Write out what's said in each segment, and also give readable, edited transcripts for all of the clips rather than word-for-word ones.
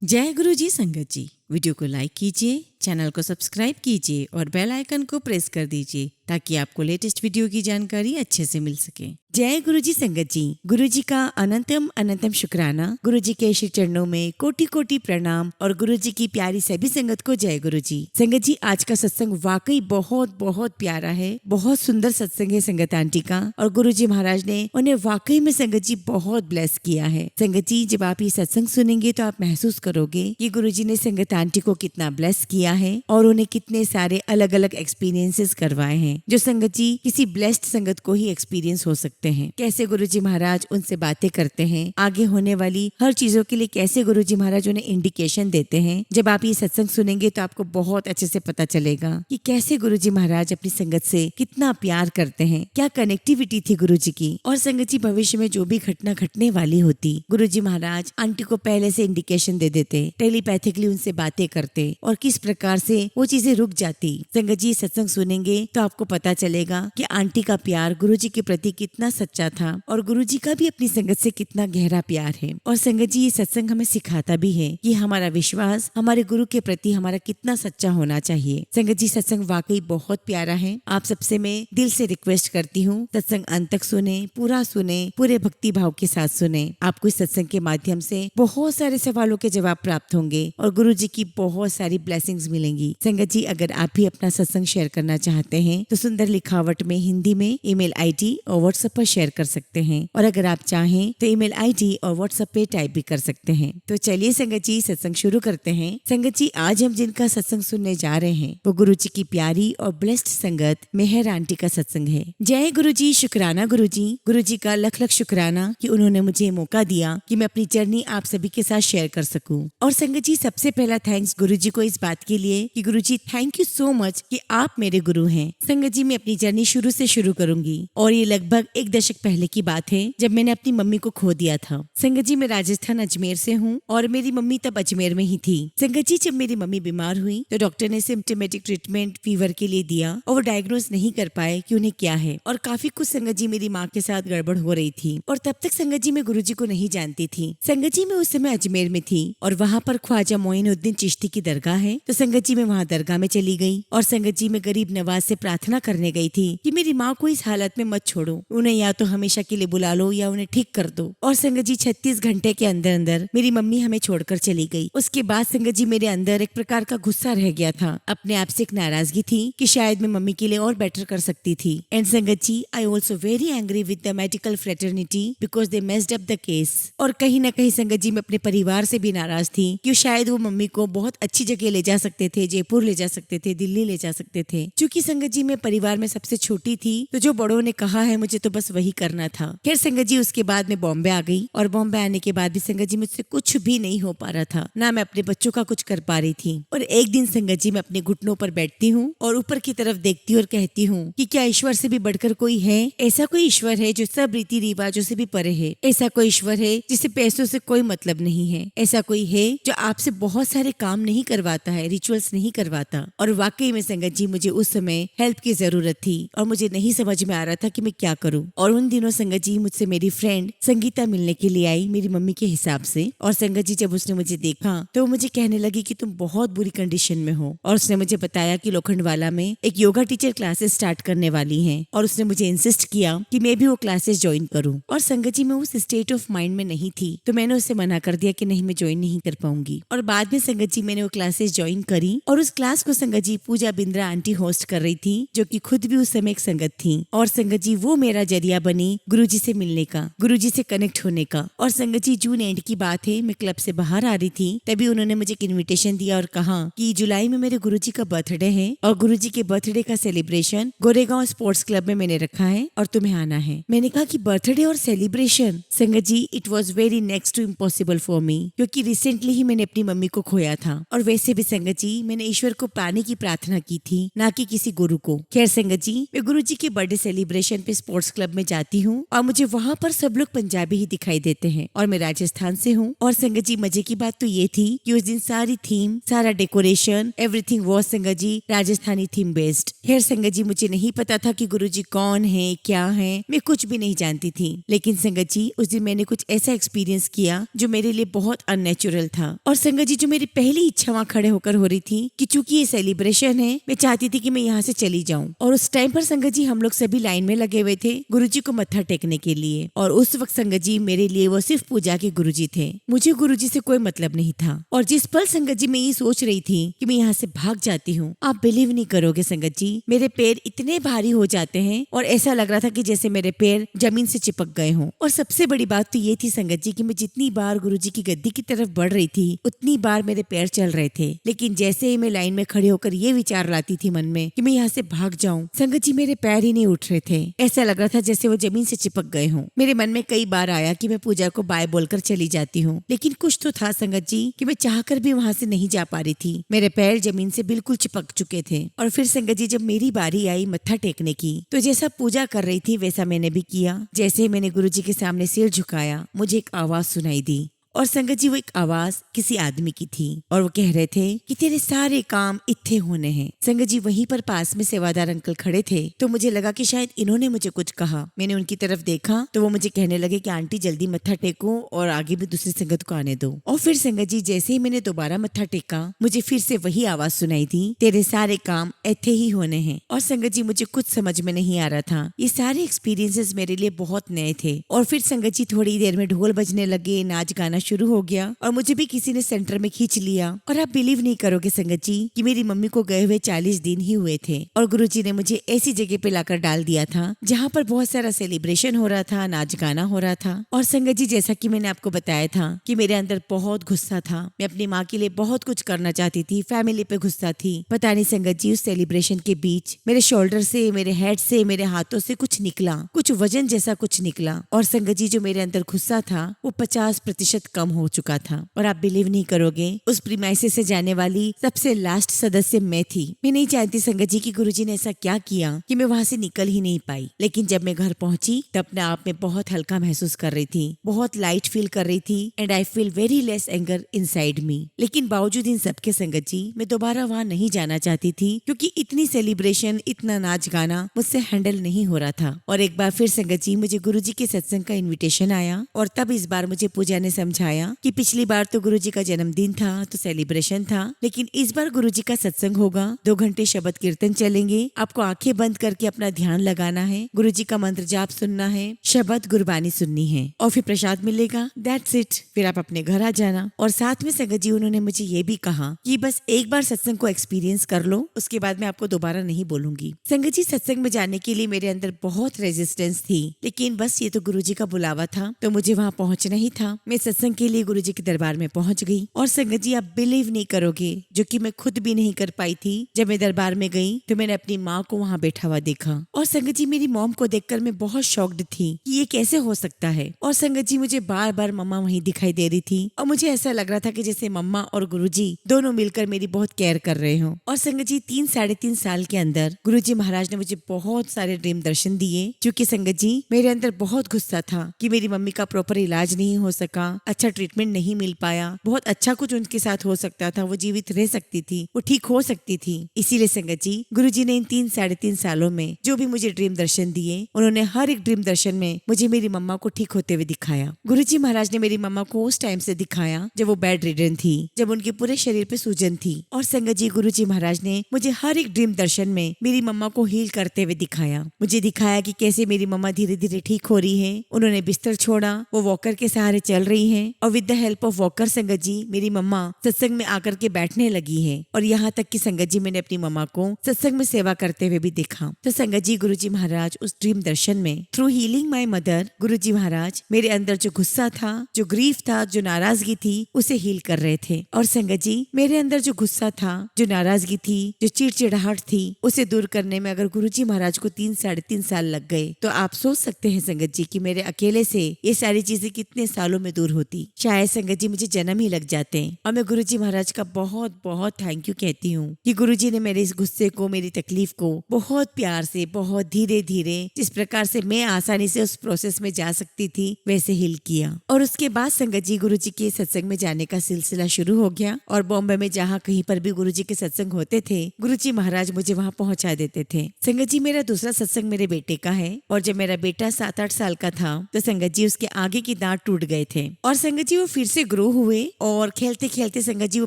जय गुरु जी संगत जी। वीडियो को लाइक कीजिए, चैनल को सब्सक्राइब कीजिए और बेल आइकन को प्रेस कर दीजिए ताकि आपको लेटेस्ट वीडियो की जानकारी अच्छे से मिल सके। जय गुरु जी संगत जी। गुरु जी का अनंतम अनंतम शुक्राना। गुरु जी के श्री चरणों में कोटि कोटि प्रणाम और गुरु जी की प्यारी सभी संगत को जय गुरु जी। संगत जी, आज का सत्संग वाकई बहुत बहुत प्यारा है। बहुत सुंदर सत्संग है संगत आंटी का, और गुरु जी महाराज ने उन्हें वाकई में संगत जी बहुत ब्लेस किया है। संगत जी, जब आप ये सत्संग सुनेंगे तो आप महसूस करोगे कि गुरु जी ने संगत आंटी को कितना ब्लेस किया है और उन्हें कितने सारे अलग अलग एक्सपीरियंसेस करवाए हैं, जो संगत जी किसी ब्लेस्ड संगत को ही एक्सपीरियंस हो सकते हैं। कैसे गुरु जी महाराज उनसे बातें करते हैं, आगे होने वाली हर चीजों के लिए कैसे गुरु जी महाराज उन्हें इंडिकेशन देते हैं। जब आप ये सत्संग सुनेंगे तो आपको बहुत अच्छे से पता चलेगा कि कैसे गुरु जी महाराज अपनी संगत से कितना प्यार करते हैं, क्या कनेक्टिविटी थी गुरु जी की। और संगत जी, भविष्य में जो भी घटना घटने वाली होती, गुरु जी महाराज आंटी को पहले से इंडिकेशन दे देते, टेलीपैथिकली उनसे बातें करते और किस प्रकार से वो चीजें रुक जाती। संगत जी, सत्संग सुनेंगे तो आपको पता चलेगा कि आंटी का प्यार गुरु जी के प्रति कितना सच्चा था और गुरु जी का भी अपनी संगत से कितना गहरा प्यार है। और संगत जी, ये सत्संग हमें सिखाता भी है कि हमारा विश्वास हमारे गुरु के प्रति हमारा कितना सच्चा होना चाहिए। संगत जी, सत्संग वाकई बहुत प्यारा है। आप सबसे मैं दिल से रिक्वेस्ट करती हूँ, सत्संग अंत तक सुने, पूरा सुने, पूरे भक्ति भाव के साथ सुने। आपको इस सत्संग के माध्यम से बहुत सारे सवालों के जवाब प्राप्त होंगे और गुरु जी की बहुत सारी ब्लेसिंग्स मिलेंगी। संगत जी, अगर आप भी अपना सत्संग शेयर करना चाहते हैं तो सुंदर लिखावट में हिंदी में ईमेल आईडी और व्हाट्सएप पर शेयर कर सकते हैं, और अगर आप चाहें तो ईमेल आईडी और व्हाट्सएप पे टाइप भी कर सकते हैं। तो चलिए संगत जी, सत्संग शुरू करते हैं। संगत जी, आज हम जिनका सत्संग सुनने जा रहे हैं वो गुरु जी की प्यारी और ब्लेस्ड संगत मेहर आंटी का सत्संग है। जय गुरु जी, शुक्राना गुरु जी। गुरु जी का लख लख शुक्राना कि उन्होंने मुझे मौका दिया कि मैं अपनी जर्नी आप सभी के साथ शेयर कर सकूं। और संगत जी, सबसे पहला थैंक्स गुरु जी को इस बात के लिए कि गुरु जी, थैंक यू सो मच कि आप मेरे गुरु हैं। संगत जी, मैं अपनी जर्नी शुरू से शुरू करूंगी और ये लगभग 1 दशक पहले की बात है जब मैंने अपनी मम्मी को खो दिया था। संगत जी, मैं राजस्थान अजमेर से हूँ और मेरी मम्मी तब अजमेर में ही थी। संगत जी, जब मेरी मम्मी बीमार हुई तो डॉक्टर ने सिम्टोमेटिक ट्रीटमेंट फीवर के लिए दिया और वो डायग्नोज नहीं कर पाए कि उन्हें क्या है, और काफी कुछ संगत जी मेरी माँ के साथ गड़बड़ हो रही थी। और तब तक संगत जी मैं गुरु जी को नहीं जानती थी। संगत जी, मैं उस समय अजमेर में थी और वहाँ पर ख्वाजा मोइनुद्दीन चिश्ती की दरगाह है, तो संगत जी मैं वहाँ दरगाह में चली गई और संगत जी मैं गरीब नवाज से प्रार्थना करने गई थी कि मेरी माँ को इस हालत में मत छोड़ो, उन्हें या तो हमेशा के लिए बुला लो या उन्हें ठीक कर दो। और संगत जी, 36 घंटे के अंदर अंदर मेरी मम्मी हमें छोड़कर चली गई। उसके बाद संगत जी, मेरे अंदर एक प्रकार का गुस्सा रह गया था, अपने आप से एक नाराजगी थी कि शायद मैं मम्मी के लिए और बेटर कर सकती थी। And Sangat ji, I also very angry with the medical fraternity because they messed up the case. और कहीं ना कहीं संगत जी, मैं अपने परिवार से भी नाराज थी कि शायद वो मम्मी को बहुत अच्छी जगह ले जा सकते थे, जयपुर ले जा सकते थे, दिल्ली ले जा सकते थे। क्योंकि संगत जी, मैं परिवार में सबसे छोटी थी तो जो बड़ों ने कहा है मुझे तो बस वही करना था। खैर संगत जी, उसके बाद मैं बॉम्बे आ गई और बॉम्बे आने के बाद भी संगत जी मुझसे कुछ भी नहीं हो पा रहा था, ना मैं अपने बच्चों का कुछ कर पा रही थी। और एक दिन संगत जी, मैं अपने घुटनों पर बैठती हूँ और ऊपर की तरफ देखती हूँ और कहती हूँ कि क्या ईश्वर से भी बढ़कर कोई है? ऐसा कोई ईश्वर है जो सब रीति रिवाजों से भी परे है? ऐसा कोई ईश्वर है जिसे पैसों से कोई मतलब नहीं है? ऐसा कोई है जो आपसे बहुत सारे काम नहीं करवाता है, रिचुअल्स नहीं करवाता? और वाकई में संगत जी, मुझे उस समय हेल्प की जरूरत थी और मुझे नहीं समझ में आ रहा था कि मैं क्या करूं। और उन दिनों संगत जी, मुझसे मेरी फ्रेंड संगीता मिलने के लिए आई, मेरी मम्मी के हिसाब से। और संगत जी, जब उसने मुझे देखा तो वो मुझे कहने लगी कि तुम बहुत बुरी कंडीशन में हो, और उसने मुझे बताया कि लोखंडवाला में एक योगा टीचर क्लासेस स्टार्ट करने वाली हैं और उसने मुझे इंसिस्ट किया कि मैं भी वो क्लासेस ज्वाइन करूं। और संगत जी, मैं उस स्टेट ऑफ माइंड में नहीं थी तो मैंने उससे मना कर दिया कि नहीं, मैं ज्वाइन नहीं कर पाऊंगी। और बाद में संगत जी, मैंने वो क्लासेस ज्वाइन करी और उस क्लास को संगत जी पूजा बिंद्रा आंटी होस्ट कर रही थी, जो कि खुद भी उस समय एक संगत थी। और संगत जी, वो मेरा जरिया बनी गुरुजी से मिलने का, गुरुजी से कनेक्ट होने का। और संगत जी, जून एंड की बात है, मैं क्लब से बाहर आ रही थी, तभी उन्होंने मुझे एक इन्विटेशन दिया और कहा कि जुलाई में मेरे गुरुजी का बर्थडे है और गुरुजी के बर्थडे का सेलिब्रेशन गोरेगांव स्पोर्ट्स क्लब में मैंने रखा है और तुम्हें आना है। मैंने कहा कि बर्थडे और celebration? Sangat ji, it was very next to impossible for me, क्योंकि रिसेंटली ही मैंने अपनी मम्मी को खोया था और वैसे भी संगत जी मैंने ईश्वर को पाने की प्रार्थना की थी, ना कि किसी गुरु को। खैर संगत जी, मैं गुरु जी के बर्थडे सेलिब्रेशन पे स्पोर्ट्स क्लब में जाती हूँ और मुझे वहाँ पर सब लोग पंजाबी ही दिखाई देते हैं और मैं राजस्थान से हूँ। और संगत जी मजे की बात तो ये थी कि उस दिन सारी थीम, सारा डेकोरेशन, एवरीथिंग वाज संगत जी राजस्थानी थीम बेस्ड। खैर संगत जी मुझे नहीं पता था कि गुरुजी कौन है, क्या है, मैं कुछ भी नहीं जानती थी। लेकिन संगत जी उस दिन मैंने कुछ ऐसा एक्सपीरियंस किया जो मेरे लिए बहुत अननेचुरल था। और संगत जी जो मेरी पहली इच्छा वहाँ खड़े होकर हो रही थी कि चूंकि ये सेलिब्रेशन है, मैं चाहती थी कि मैं यहाँ से चली जाऊँ। और उस टाइम पर संगत जी हम लोग सभी लाइन में लगे हुए थे गुरुजी को मत्था टेकने के लिए। और उस वक्त संगत जी मेरे लिए वो सिर्फ पूजा के गुरुजी थे, मुझे गुरुजी से कोई मतलब नहीं था। और जिस पल संगत जी मैं ये सोच रही थी कि मैं यहाँ से भाग जाती हूँ, आप बिलीव नहीं करोगे संगत जी, मेरे पैर इतने भारी हो जाते हैं और ऐसा लग रहा था कि जैसे मेरे पैर जमीन से चिपक गए हों। और सबसे बड़ी बात तो ये थी संगत जी कि मैं जितनी बार गुरुजी की गद्दी की तरफ बढ़ रही थी उतनी बार मेरे पैर चल रहे थे। लेकिन जैसे ही मैं लाइन में खड़े होकर ये विचार लाती थी मन में कि मैं यहाँ से भाग जाऊं, संगत जी मेरे पैर ही नहीं उठ रहे थे। ऐसा लग रहा था जैसे वो जमीन से चिपक गए हों। मेरे मन में कई बार आया कि मैं पूजा को बाय बोलकर चली जाती हूँ, लेकिन कुछ तो था संगत जी कि मैं चाहकर भी वहाँ से नहीं जा पा रही थी। मेरे पैर जमीन से बिल्कुल चिपक चुके थे। और फिर संगत जी जब मेरी बारी आई मत्था टेकने की, तो जैसा पूजा कर रही थी वैसा मैंने भी किया। जैसे ही मैंने गुरुजी के सामने सिर झुकाया, मुझे एक आवाज सुनाई दी। और संगत जी वो एक आवाज किसी आदमी की थी और वो कह रहे थे कि तेरे सारे काम इत्थे होने हैं। संगत जी वहीं पर पास में सेवादार अंकल खड़े थे, तो मुझे लगा कि शायद इन्होंने मुझे कुछ कहा। मैंने उनकी तरफ देखा तो वो मुझे कहने लगे कि आंटी जल्दी मत्था टेको और आगे भी दूसरी संगत को आने दो। और फिर संगत जी जैसे ही मैंने दोबारा मत्था टेका, मुझे फिर से वही आवाज सुनाई दी, तेरे सारे काम इत्थे ही होने हैं। और संगत जी मुझे कुछ समझ में नहीं आ रहा था। ये सारे एक्सपीरियंसेस मेरे लिए बहुत नए थे। और फिर संगत जी थोड़ी देर में ढोल बजने लगे, नाच गाना शुरू हो गया और मुझे भी किसी ने सेंटर में खींच लिया। और आप बिलीव नहीं करोगे संगत जी कि मेरी मम्मी को गए हुए 40 दिन ही हुए थे और गुरुजी ने मुझे ऐसी जगह पे लाकर डाल दिया था जहाँ पर बहुत सारा सेलिब्रेशन हो रहा था, नाच गाना हो रहा था। और संगत जी जैसा कि मैंने आपको बताया था कि मेरे अंदर बहुत गुस्सा था, मैं अपनी माँ के लिए बहुत कुछ करना चाहती थी, फैमिली पे गुस्सा थी। पता नहीं संगत जी उस सेलिब्रेशन के बीच मेरे शोल्डर से, मेरे हेड से, मेरे हाथों से कुछ निकला, कुछ वजन जैसा कुछ निकला। और संगत जी जो मेरे अंदर गुस्सा था वो 50% कम हो चुका था। और आप बिलीव नहीं करोगे उस प्रीमाइसेस से जाने वाली सबसे लास्ट सदस्य मैं थी। मैं नहीं जानती संगत जी कि गुरुजी ने ऐसा क्या किया कि मैं वहाँ से निकल ही नहीं पाई। लेकिन जब मैं घर पहुंची तब अपने आप में बहुत हल्का महसूस कर रही थी, बहुत लाइट फील कर रही थी and I feel very less anger inside me. लेकिन बावजूद इन सबके संगत जी मैं दोबारा वहाँ नहीं जाना चाहती थी, क्योंकि इतनी सेलिब्रेशन, इतना नाच गाना मुझसे हैंडल नहीं हो रहा था। और एक बार फिर संगत जी मुझे गुरुजी के सत्संग का इन्विटेशन आया और तब इस बार मुझे पूजा ने समझाया कि पिछली बार तो गुरुजी का जन्मदिन था तो सेलिब्रेशन था, लेकिन इस बार गुरुजी का सत्संग होगा, 2 घंटे शब्द कीर्तन चलेंगे, आपको आंखें बंद करके अपना ध्यान लगाना है, गुरुजी का मंत्र जाप सुनना है, शब्द गुरबानी सुननी है और फिर प्रसाद मिलेगा, दैट्स इट, फिर आप अपने घर आ जाना। और साथ में संगत जी उन्होंने मुझे ये भी कहा कि बस एक बार सत्संग को एक्सपीरियंस कर लो, उसके बाद मैं आपको दोबारा नहीं बोलूंगी। संगत जी सत्संग में जाने के लिए मेरे अंदर बहुत रेजिस्टेंस थी, लेकिन बस ये तो गुरुजी का बुलावा था तो मुझे वहाँ पहुँचना ही था। मैं सत्संग के लिए गुरुजी के दरबार में पहुंच गई। और संगत जी आप बिलीव नहीं करोगे, जो कि मैं खुद भी नहीं कर पाई थी, जब मैं दरबार में गई तो मैंने अपनी माँ को वहाँ बैठा हुआ देखा। और संगत जी मेरी मॉम को देखकर मैं बहुत शॉक्ड थी कि ये कैसे हो सकता है। और संगत जी मुझे बार बार मम्मा वहीं दिखाई दे रही थी और मुझे ऐसा लग रहा था कि जैसे मम्मा और गुरुजी दोनों मिलकर मेरी बहुत केयर कर रहे हो। और संगत जी 3-3.5 साल के अंदर गुरुजी महाराज ने मुझे बहुत सारे ड्रीम दर्शन दिए, क्योंकि संगत जी मेरे अंदर बहुत गुस्सा था कि मेरी मम्मी का प्रॉपर इलाज नहीं हो सका, अच्छा ट्रीटमेंट नहीं मिल पाया, बहुत अच्छा कुछ उनके साथ हो सकता था, वो जीवित रह सकती थी, वो ठीक हो सकती थी। इसीलिए संगत जी गुरुजी ने इन 3-3.5 सालों में जो भी मुझे ड्रीम दर्शन दिए, उन्होंने हर एक ड्रीम दर्शन में मुझे मेरी मम्मा को ठीक होते हुए दिखाया। गुरुजी महाराज ने मेरी मम्मा को उस टाइम से दिखाया जब वो बेड रिडन थी, जब उनके पूरे शरीर पे सूजन थी। और संगत जी गुरुजी महाराज ने मुझे हर एक ड्रीम दर्शन में मेरी मम्मा को हील करते हुए दिखाया। मुझे दिखाया कि कैसे मेरी मम्मा धीरे धीरे ठीक हो रही है, उन्होंने बिस्तर छोड़ा, वो वॉकर के सहारे चल रही है और with the help of walker संगत जी मेरी मम्मा सत्संग में आकर के बैठने लगी है। और यहाँ तक कि संगत जी मैंने अपनी मम्मा को सत्संग में सेवा करते हुए भी देखा। तो संगत जी गुरुजी महाराज उस ड्रीम दर्शन में थ्रू हीलिंग माय मदर, गुरुजी महाराज मेरे अंदर जो गुस्सा था, जो ग्रीफ था, जो नाराजगी थी, उसे हील कर रहे थे। और संगत जी मेरे अंदर जो गुस्सा था, जो नाराजगी थी, जो चिड़चिड़ाहट थी, उसे दूर करने में अगर गुरुजी महाराज को 3-3.5 साल लग गए, तो आप सोच सकते हैं संगत जी कि मेरे अकेले से ये सारी चीजें कितने सालों में दूर होती। होती, शायद संगत जी मुझे जन्म ही लग जाते। और मैं गुरुजी महाराज का बहुत बहुत थैंक यू कहती हूँ कि गुरुजी ने मेरे इस गुस्से को, मेरी तकलीफ को बहुत प्यार से, बहुत धीरे धीरे, जिस प्रकार से मैं आसानी से उस प्रोसेस में जा सकती थी वैसे हील किया। और उसके बाद संगत जी गुरुजी के सत्संग में जाने का सिलसिला शुरू हो गया। और बॉम्बे में जहाँ कहीं पर भी गुरुजी के सत्संग होते थे, गुरुजी महाराज मुझे वहाँ पहुँचा देते थे। संगत जी मेरा दूसरा सत्संग मेरे बेटे का है। और जब मेरा बेटा 7-8 साल का था तो संगत जी उसके आगे की दांत टूट गए थे। और संगत जी वो फिर से ग्रो हुए और खेलते खेलते संगत जी वो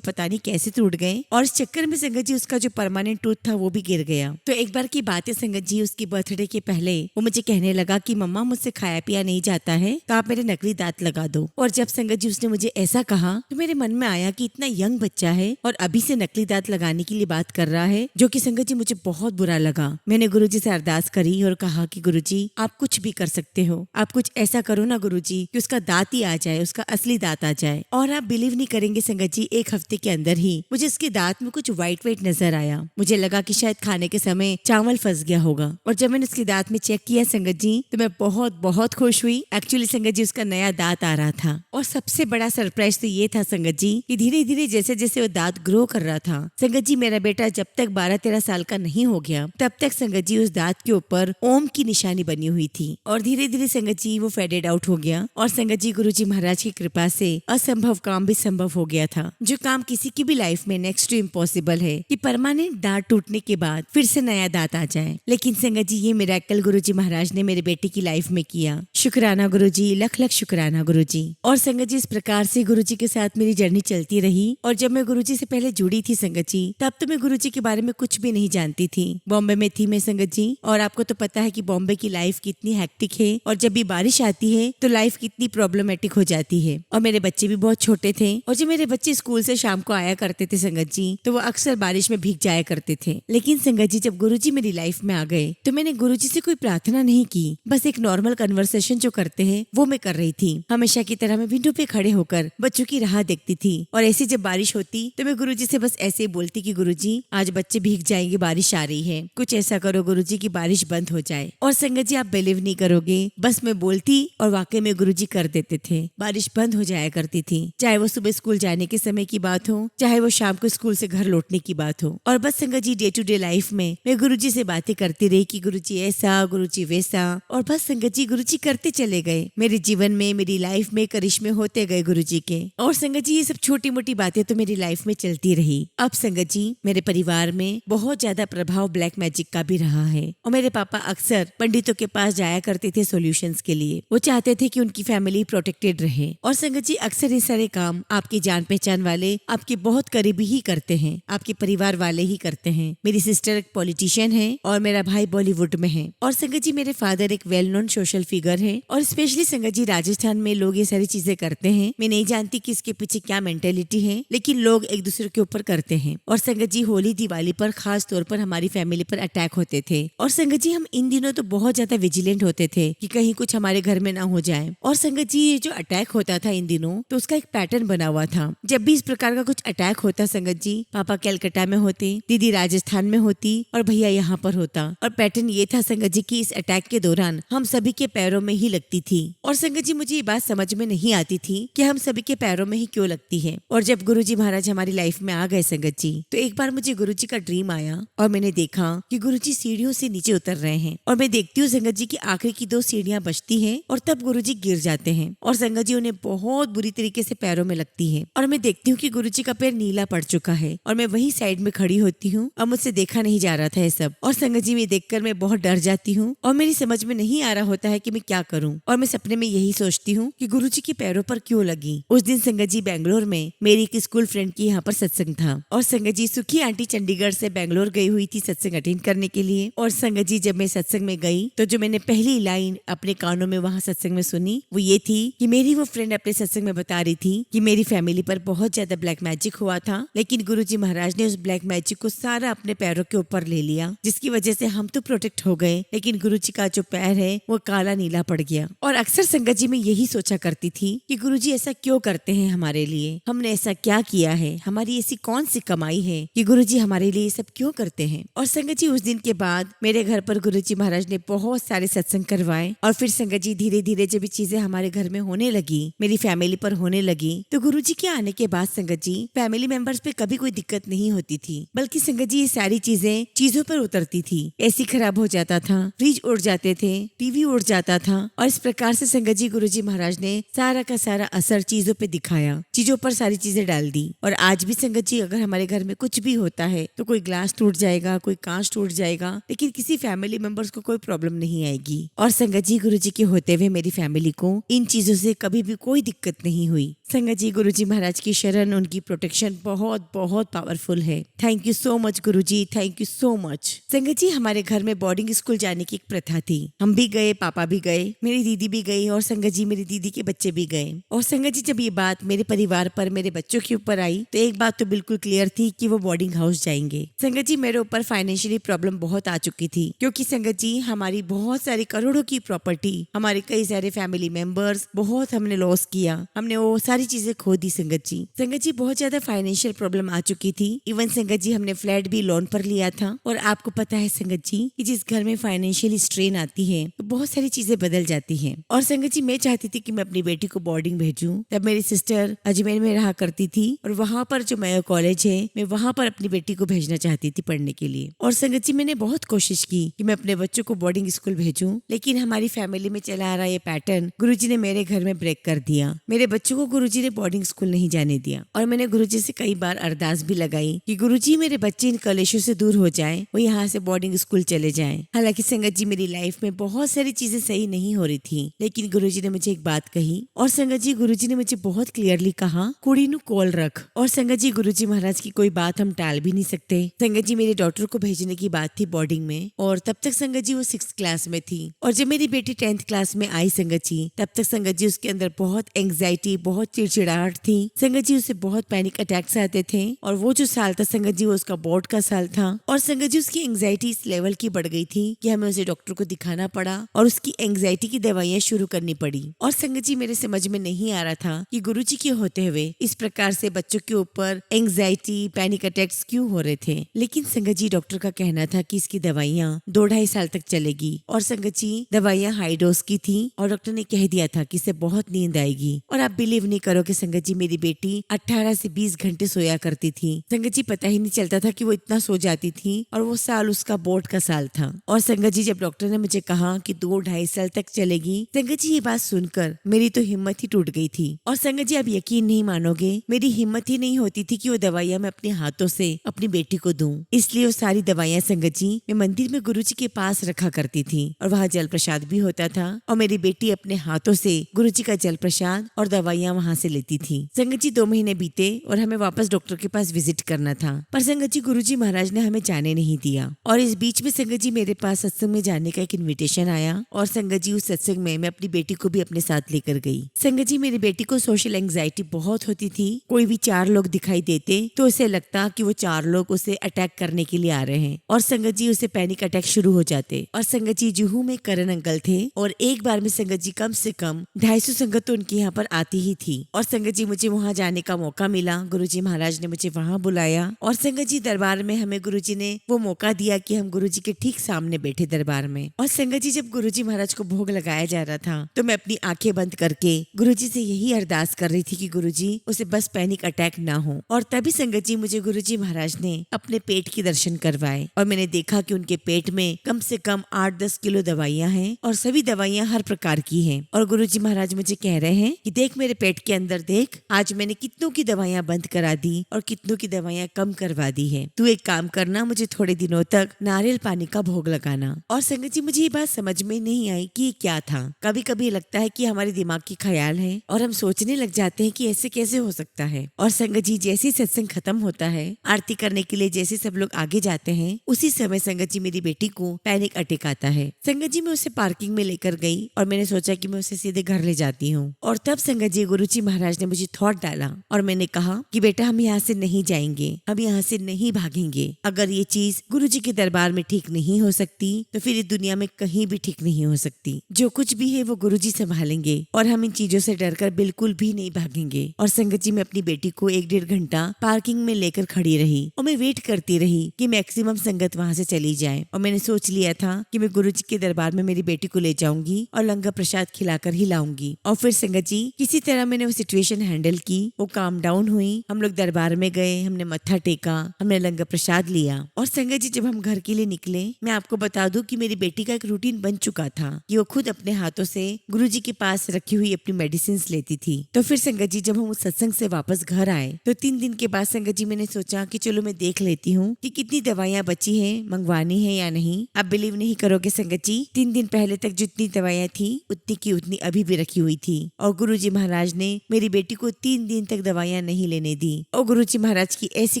पता नहीं कैसे टूट गए। और इस चक्कर में संगत जी उसका जो परमानेंट टूथ था वो भी गिर गया। तो एक बार की बात है, संगत जी उसकी बर्थडे के पहले वो मुझे कहने लगा कि मम्मा मुझसे खाया पिया नहीं जाता है तो आप मेरे नकली दांत लगा दो। और जब संगत जी उसने मुझे ऐसा कहा तो मेरे मन में आया कि इतना यंग बच्चा है और अभी से नकली दांत लगाने के लिए बात कर रहा है, जो कि संगत जी मुझे बहुत बुरा लगा। मैंने गुरुजी से अरदास करी और कहा कि गुरुजी आप कुछ भी कर सकते हो, आप कुछ ऐसा करो ना गुरुजी कि उसका दांत ही आ जाए, उसका असली दांत आ जाए। और आप बिलीव नहीं करेंगे संगत जी, 1 हफ्ते के अंदर ही मुझे उसके दांत में कुछ व्हाइट नजर आया। मुझे लगा कि शायद खाने के समय चावल फंस गया होगा। और जब मैंने उसके दांत में चेक किया संगत जी तो मैं बहुत बहुत खुश हुई। एक्चुअली संगत जी उसका नया दांत आ रहा था। और सबसे बड़ा सरप्राइज तो ये था संगत जी कि धीरे धीरे जैसे जैसे वो दांत ग्रो कर रहा था, संगत जी मेरा बेटा जब तक 12-13 साल का नहीं हो गया तब तक संगत जी उस दांत के ऊपर ओम की निशानी बनी हुई थी। और धीरे धीरे संगत जी वो फेडेड आउट हो गया। और संगत जी गुरुजी महाराज की कृपा से असंभव काम भी संभव हो गया था। जो काम किसी की भी लाइफ में नेक्स्ट टू इम्पॉसिबल है कि परमानेंट दांत टूटने के बाद फिर से नया दांत आ जाए, लेकिन संगत जी ये मिरेकल गुरुजी महाराज ने मेरे बेटे की लाइफ में किया। शुक्राना गुरुजी, लख लख शुक्राना गुरुजी। और संगत जी इस प्रकार से गुरुजी के साथ मेरी जर्नी चलती रही। और जब मैं गुरुजी से पहले जुड़ी थी संगत जी, तब तो मैं गुरुजी के बारे में कुछ भी नहीं जानती थी। बॉम्बे में थी मैं संगत जी, और आपको तो पता है कि बॉम्बे की लाइफ कितनी हेक्टिक है और जब भी बारिश आती है तो लाइफ कितनी प्रॉब्लमेटिक हो जाती है। और मेरे बच्चे भी बहुत छोटे थे और जब मेरे बच्चे स्कूल से शाम को आया करते थे संगत जी तो वो अक्सर बारिश में भीग जाया करते थे। लेकिन संगत जी जब गुरुजी मेरी लाइफ में आ गए तो मैंने गुरुजी से कोई प्रार्थना नहीं की, बस एक नॉर्मल कन्वर्सेशन जो करते हैं वो मैं कर रही थी। हमेशा की तरह मैं विंडो पे खड़े होकर बच्चों की राह देखती थी। और ऐसे जब बारिश होती तो मैं गुरुजी से बस ऐसे ही बोलती कि गुरुजी आज बच्चे भीग जाएंगे, बारिश आ रही है, कुछ ऐसा करो गुरुजी की बारिश बंद हो जाए। और संगत जी आप बिलीव नहीं करोगे, बस मैं बोलती और वाकई में गुरुजी कर देते थे, बारिश बंद हो जाया करती थी। चाहे वो सुबह स्कूल जाने के समय की बात हो, चाहे वो शाम को स्कूल से घर लौटने की बात हो। और बस संगत जी डे टू डे लाइफ में मैं गुरुजी से बातें करती रही कि गुरुजी ऐसा, गुरुजी वैसा। और बस संगत जी गुरुजी करते चले गए। मेरे जीवन में, मेरी लाइफ में करिश्मे होते गए गुरुजी के। और संगत जी ये सब छोटी मोटी बातें तो मेरी लाइफ में चलती रही। अब संगत जी मेरे परिवार में बहुत ज्यादा प्रभाव ब्लैक मैजिक का भी रहा है। और मेरे पापा अक्सर पंडितों के पास जाया करते थे सॉल्यूशंस के लिए। वो चाहते थे कि उनकी फैमिली प्रोटेक्टेड रहे। और संगत जी अक्सर ये सारे काम आपकी जान पहचान वाले, आपके बहुत करीबी ही करते हैं, आपके परिवार वाले ही करते हैं। मेरी सिस्टर एक पॉलिटिशियन है और मेरा भाई बॉलीवुड में है। और संगत जी मेरे फादर एक वेल नोन सोशल फिगर है। और स्पेशली संगत जी राजस्थान में लोग ये सारी चीजें करते हैं। मैं नहीं जानती कि इसके पीछे क्या मेंटेलिटी है, लेकिन लोग एक दूसरे के ऊपर करते हैं। और संगत जी होली दिवाली पर खास तौर पर हमारी फैमिली पर अटैक होते थे। और संगत जी हम इन दिनों तो बहुत ज्यादा विजिलेंट होते थे कि कहीं कुछ हमारे घर में ना हो जाए। और संगत जी ये जो अटैक होता था इन दिनों तो उसका एक पैटर्न बना हुआ था। जब भी इस प्रकार का कुछ अटैक होता संगत जी, पापा कलकत्ता में होते, दीदी राजस्थान में होती और भैया यहाँ पर होता। और पैटर्न ये था संगत जी की इस अटैक के दौरान हम सभी के पैरों में ही लगती थी। और संगत जी मुझे ये बात समझ में नहीं आती थी कि हम सभी के पैरों में ही क्यों लगती है। और जब गुरुजी महाराज हमारी लाइफ में आ गए संगत जी, तो एक बार मुझे गुरुजी का ड्रीम आया और मैंने देखा कि गुरुजी सीढ़ियों से नीचे उतर रहे हैं। और मैं देखती हूँ संगत जी की आखिरी की 2 सीढ़ियां बचती हैं और तब गुरुजी गिर जाते हैं। और संगत जी उन्हें बहुत बुरी तरीके से पैरों में लगती है। और मैं देखती हूँ कि गुरुजी का पैर नीला पड़ चुका है और मैं वही साइड में खड़ी होती हूँ और मुझसे देखा नहीं जा रहा था ये सब। और संगत जी में देखकर मैं बहुत डर जाती हूँ और मेरी समझ में नहीं आ रहा होता है कि मैं क्या करूँ। और मैं सपने में यही सोचती हूँ कि गुरुजी के पैरों पर क्यों लगी। उस दिन संगत जी बेंगलोर में मेरी एक स्कूल फ्रेंड की यहाँ पर सत्संग था। और संगत जी सुखी आंटी चंडीगढ़ से बेंगलोर गई हुई थी सत्संग अटेंड करने के लिए। और संगत जी जब मैं सत्संग में गई तो जो मैंने पहली लाइन अपने कानों में वहाँ सत्संग में सुनी वो ये थी कि मेरी वो फ्रेंड अपने सत्संग में बता रही थी कि मेरी फैमिली पर बहुत ज्यादा ब्लैक मैजिक हुआ था, लेकिन गुरुजी महाराज ने उस ब्लैक मैजिक को सारा अपने पैरों के ऊपर ले लिया, जिसकी वजह से हम तो प्रोटेक्ट हो गए, लेकिन गुरुजी का जो पैर है वो काला नीला पड़ गया। और अक्सर संगत जी में यही सोचा करती थी कि गुरुजी ऐसा क्यों करते हैं हमारे लिए, हमने ऐसा क्या किया है, हमारी ऐसी कौन सी कमाई है कि गुरुजी हमारे लिए सब क्यों करते हैं। और संगत जी उस दिन के बाद मेरे घर पर गुरुजी महाराज ने बहुत सारे सत्संग करवाए। और फिर संगत जी धीरे धीरे जब ये चीजें हमारे घर में होने लगी मेरी फैमिली पर होने लगी तो गुरुजी के आने के बाद संगत जी फैमिली मेंबर्स पे कभी कोई दिक्कत नहीं होती थी, बल्कि संगत जी ये सारी चीजें चीजों पर उतरती थी। एसी खराब हो जाता था, फ्रिज उड़ जाते थे, टीवी उड़ जाता था और इस प्रकार से संगत जी गुरुजी महाराज ने सारा का सारा असर चीजों पे दिखाया, चीजों पर सारी चीजें डाल दी। और आज भी संगत जी अगर हमारे घर में कुछ भी होता है तो कोई ग्लास टूट जाएगा, कोई कांच टूट जाएगा, लेकिन किसी फैमिली मेंबर्स को कोई प्रॉब्लम नहीं आएगी। और संगत जी गुरुजी के होते हुए मेरी फैमिली को इन चीजों से कभी भी कोई दिक्कत नहीं हुई। संगत जी गुरुजी महाराज की शरण, उनकी प्रोटेक्शन बहुत बहुत पावरफुल है। Thank you so much Guruji, thank you so much. संगत जी हमारे घर में बोर्डिंग स्कूल जाने की एक प्रथा थी। हम भी गए, पापा भी गए, मेरी दीदी भी गई और संगत जी मेरी दीदी के बच्चे भी गए। और संगत जी जब ये बात मेरे परिवार पर, मेरे बच्चों के ऊपर आई तो एक बात तो बिल्कुल क्लियर थी कि वो बोर्डिंग हाउस जाएंगे। संगत जी मेरे ऊपर फाइनेंशियली प्रॉब्लम बहुत आ चुकी थी, क्योंकि संगत जी हमारी बहुत सारी करोड़ों की प्रॉपर्टी, हमारे कई सारे फैमिली मेंबर्स, बहुत हमने लॉस किया, हमने वो सारी चीजें खो दी। संगत जी बहुत ज्यादा फाइनेंशियल प्रॉब्लम आ चुकी थी। इवन संगत जी हमने फ्लैट भी लोन पर लिया था। और आपको पता है संगत जी कि जिस घर में फाइनेंशियली स्ट्रेन आती है तो बहुत सारी चीजें बदल जाती हैं। और संगत जी मैं चाहती थी कि मैं अपनी बेटी को बोर्डिंग भेजूं। तब मेरी सिस्टर अजमेर में रहा करती थी और वहाँ पर जो मेयो कॉलेज है, मैं वहाँ पर अपनी बेटी को भेजना चाहती थी पढ़ने के लिए। और संगत जी मैंने बहुत कोशिश की कि मैं अपने बच्चों को बोर्डिंग स्कूल भेजूं, लेकिन हमारी फैमिली में चला आ रहा ये पैटर्न गुरुजी ने मेरे घर में ब्रेक कर दिया। मेरे बच्चों को गुरुजी ने बोर्डिंग स्कूल नहीं जाने दिया। और मैंने गुरुजी से कई बार अरदास भी लगाई कि गुरुजी मेरे बच्चे इन कलेशों से दूर हो जाएं, वो यहाँ से बोर्डिंग स्कूल चले जाएं। हालांकि संगत जी मेरी लाइफ में बहुत सारी चीजें सही नहीं हो रही थी, लेकिन गुरुजी ने मुझे एक बात कही। और संगत जी गुरुजी ने मुझे बहुत क्लियरली कहा, कुड़ी नु कॉल रख। और संगत जी गुरुजी महाराज की कोई बात हम टाल भी नहीं सकते। संगत जी मेरे डॉटर को भेजने की बात थी बोर्डिंग में, और तब तक संगत जी वो 6th क्लास में थी। और जब मेरी बेटी 10th क्लास में आई संगत जी, तब तक संगत जी उसके अंदर बहुत एंग्जाइटी, बहुत चिड़चिड़ाहट थी। संगत जी उसे बहुत पैनिक अटैक्स आते थे। और वो जो साल था संगत जी वो उसका बोर्ड का साल था। और संगत जी उसकी एंग्जाइटी इस लेवल की बढ़ गई थी कि हमें उसे डॉक्टर को दिखाना पड़ा और उसकी एंग्जाइटी की दवाइयां शुरू करनी पड़ी। और संगत जी मेरे समझ में नहीं आ रहा था कि गुरुजी के होते हुए इस प्रकार से बच्चों के ऊपर एंग्जाइटी, पैनिक अटैक्स क्यों हो रहे थे। लेकिन संगत जी डॉक्टर का कहना था कि इसकी दवाइयां 2-2.5 साल तक चलेगी। और संगत जी दवाइयां हाई डोज की थी और डॉक्टर ने कह दिया था कि इससे बहुत नींद आएगी। और आप बिलीव नहीं करोगे संगत जी मेरी बेटी 18 से 20 घंटे सोया करती थी। संगत जी पता ही नहीं चलता था कि वो इतना सो जाती थी। और वो साल उसका बोर्ड का साल था। और संगत जी जब डॉक्टर ने मुझे कहा कि 2-2.5 साल तक चलेगी, संगत जी ये बात सुनकर मेरी तो हिम्मत ही टूट गई थी। और संगत जी आप यकीन नहीं मानोगे, मेरी हिम्मत ही नहीं होती थी कि वो दवाइयां मैं अपने हाथों से अपनी बेटी को दूं। इसलिए वो सारी दवाइयां संगत जी मैं मंदिर में गुरुजी के पास रखा करती थी और वहाँ जल प्रसाद भी होता था। और मेरी बेटी अपने हाथों से गुरुजी का जल प्रसाद और दवाइयां वहाँ से लेती थी। संगत जी 2 महीने बीते और हमें वापस डॉक्टर के पास विजिट करना था, पर संगत जी गुरुजी महाराज ने हमें जाने नहीं दिया। और इस बीच में संगत जी मेरे पास सत्संग में जाने का एक इन्विटेशन आया। और संगत जी उस सत्संग में मैं अपनी बेटी को भी अपने साथ लेकर गई। संगत जी मेरी बेटी को सोशल एंग्जाइटी बहुत होती थी। कोई भी 4 लोग दिखाई देते तो उसे लगता कि वो 4 लोग उसे अटैक करने के लिए आ रहे हैं। और संगत जी उसे पैनिक अटैक शुरू हो जाते। और संगत जी जुहू में करण अंकल थे और एक बार में संगत जी कम से कम 250 संगत तो उनके यहाँ पर आती ही थी। और संगत जी मुझे वहाँ जाने का मौका मिला। गुरुजी महाराज ने मुझे वहाँ बुलाया और संगत जी दरबार में हमें गुरुजी ने वो मौका दिया कि हम गुरुजी के ठीक सामने बैठे दरबार में। और संगत जी जब गुरुजी महाराज को भोग लगाया जा रहा था तो मैं अपनी आंखें बंद करके गुरुजी से यही अरदास कर रही थी कि गुरुजी उसे बस पैनिक अटैक ना हो। और तभी संगत जी मुझे गुरुजी महाराज ने अपने पेट के दर्शन करवाए और मैंने देखा कि उनके पेट में कम से कम 8-10 किलो दवाइयां हैं और सभी दवाइयां हर प्रकार की हैं। और गुरुजी महाराज मुझे कह रहे हैं कि देख मेरे पेट के अंदर देख, आज मैंने कितनों की दवाइयां बंद करा दी और कितनों की दवाइयां कम करवा दी है। तू एक काम करना, मुझे थोड़े दिनों तक नारियल पानी का भोग लगाना। और संगत जी मुझे ये बात समझ में नहीं आई कि ये क्या था। कभी कभी लगता है कि हमारे दिमाग की ख्याल है और हम सोचने लग जाते हैं कि ऐसे कैसे हो सकता है। और संगत जी जैसे सत्संग खत्म होता है, आरती करने के लिए जैसे सब लोग आगे जाते हैं, उसी समय संगत जी मेरी बेटी को पैनिक अटैक आता है। संगत जी मैं उसे पार्किंग में लेकर गई और मैंने सोचा कि मैं उसे सीधे घर ले जाती हूँ। और तब संगत जी गुरुजी गुरुजी महाराज ने मुझे थॉट डाला और मैंने कहा कि बेटा हम यहाँ से नहीं जाएंगे, हम यहाँ से नहीं भागेंगे। अगर ये चीज गुरुजी के दरबार में ठीक नहीं हो सकती तो फिर ये दुनिया में कहीं भी ठीक नहीं हो सकती। जो कुछ भी है वो गुरुजी संभालेंगे और हम इन चीजों से डरकर बिल्कुल भी नहीं भागेंगे। और संगत जी मैं अपनी बेटी को 1-1.5 घंटा पार्किंग में लेकर खड़ी रही और मैं वेट करती रही कि मैक्सिमम संगत वहाँ से चली जाए। और मैंने सोच लिया था कि मैं गुरुजी के दरबार में मेरी बेटी को ले जाऊंगी और लंगर प्रसाद खिलाकर ही लाऊंगी। और फिर संगत जी किसी तरह मैंने वो सिचुएशन हैंडल की, वो काम डाउन हुई। हम लोग दरबार में गए, हमने मत्था टेका, हमने लंगर प्रसाद लिया। और संगत जी जब हम घर के लिए निकले, मैं आपको बता दूं कि मेरी बेटी का एक रूटीन बन चुका था कि वो खुद अपने हाथों से गुरुजी के पास रखी हुई अपनी मेडिसिन लेती थी। तो फिर संगत जी जब हम उस सत्संग से वापस घर आए तो 3 दिन के बाद संगत जी मैंने सोचा कि चलो मैं देख लेती हूँ कि कितनी दवाइयाँ बची है, मंगवानी है या नहीं। आप बिलीव नहीं करोगे संगत जी, 3 दिन पहले तक जितनी दवाइयाँ थी उतनी की उतनी अभी भी रखी हुई थी। और गुरुजी महाराज ने मेरी बेटी को 3 दिन तक दवाइयाँ नहीं लेने दी। और गुरुजी महाराज की ऐसी